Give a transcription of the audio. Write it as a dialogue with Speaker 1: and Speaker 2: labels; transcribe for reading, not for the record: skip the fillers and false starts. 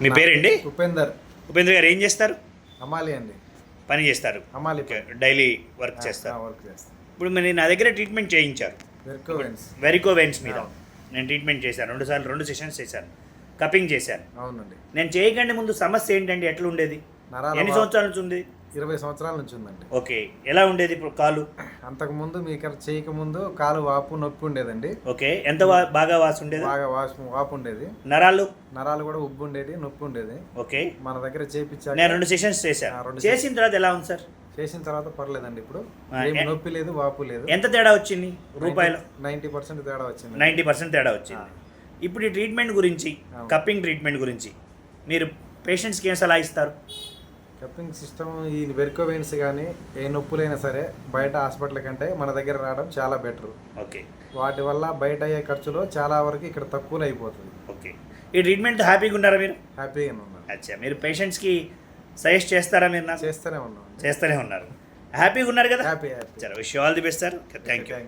Speaker 1: మీ పేరేంటి?
Speaker 2: ఉపేందర్.
Speaker 1: ఉపేంద్ర గారు ఏం చేస్తారు?
Speaker 2: అమాలి అండి.
Speaker 1: పని చేస్తారు?
Speaker 2: అమాలి
Speaker 1: డైలీ వర్క్ చేస్తారు.
Speaker 2: వర్క్ చేస్తాను.
Speaker 1: ఇప్పుడు మీరు నా దగ్గర ట్రీట్మెంట్ చేయించారు, వెరికో వెయిన్స్ మీద. నేను ట్రీట్మెంట్ చేశాను 2 సెషన్స్ చేశాను, కపింగ్ చేశాను.
Speaker 2: అవునండి.
Speaker 1: నేను చేయకండి ముందు సమస్య ఏంటండి, ఎట్లా ఉండేది? ఎన్ని సంవత్సరాల నుంచి ఉంది?
Speaker 2: 20 సంవత్సరాల నుంచి ఉందండి.
Speaker 1: ఓకే, ఎలా ఉండేది ఇప్పుడు కాలు?
Speaker 2: అంతకుముందు మీకు చేయకముందు కాలు వాపు నొప్పి ఉండేదండి.
Speaker 1: ఓకే, ఎంత బాగా వాసి ఉండేది?
Speaker 2: బాగా వాపు ఉండేది. నరాలు కూడా ఉబ్బు ఉండేది, నొప్పి ఉండేది.
Speaker 1: ఓకే,
Speaker 2: మన దగ్గర చేయించాక
Speaker 1: నేను 2 సెషన్స్ చేశాను. చేసిన తర్వాత ఎలా ఉంది సార్?
Speaker 2: చేసిన తర్వాత పర్లేదండి. ఇప్పుడు నొప్పి లేదు, వాపు లేదు.
Speaker 1: ఎంత తేడా వచ్చింది రూపాయలు?
Speaker 2: 90% తేడా వచ్చింది.
Speaker 1: 90% తేడా వచ్చింది. ఇప్పుడు ఈ ట్రీట్మెంట్ గురించి, కప్పింగ్ ట్రీట్మెంట్ గురించి మీరు పేషెంట్స్కి ఏం సలహా ఇస్తారు?
Speaker 2: కప్పింగ్ సిస్టమ్, ఈ వెరికో వెయిన్స్ కానీ ఏ నొప్పులైనా సరే బయట హాస్పిటల్ కంటే మన దగ్గర రావడం చాలా బెటర్.
Speaker 1: ఓకే, వాటి
Speaker 2: వాటి వల్ల బయట అయ్యే ఖర్చులో చాలా వరకు ఇక్కడ తక్కువలో అయిపోతుంది.
Speaker 1: ఓకే, ఈ ట్రీట్మెంట్ హ్యాపీగా ఉన్నారా మీరు?
Speaker 2: హ్యాపీగా ఉన్నాను.
Speaker 1: అచ్చా, మీరు పేషెంట్స్కి సజెస్ట్ చేస్తారా? మీరు నాకు
Speaker 2: చేస్తూనే ఉన్నాను.
Speaker 1: చేస్తూనే ఉన్నారు, హ్యాపీగా ఉన్నారు కదా?
Speaker 2: హ్యాపీ.
Speaker 1: సరే, wish all the best sir. Thank you.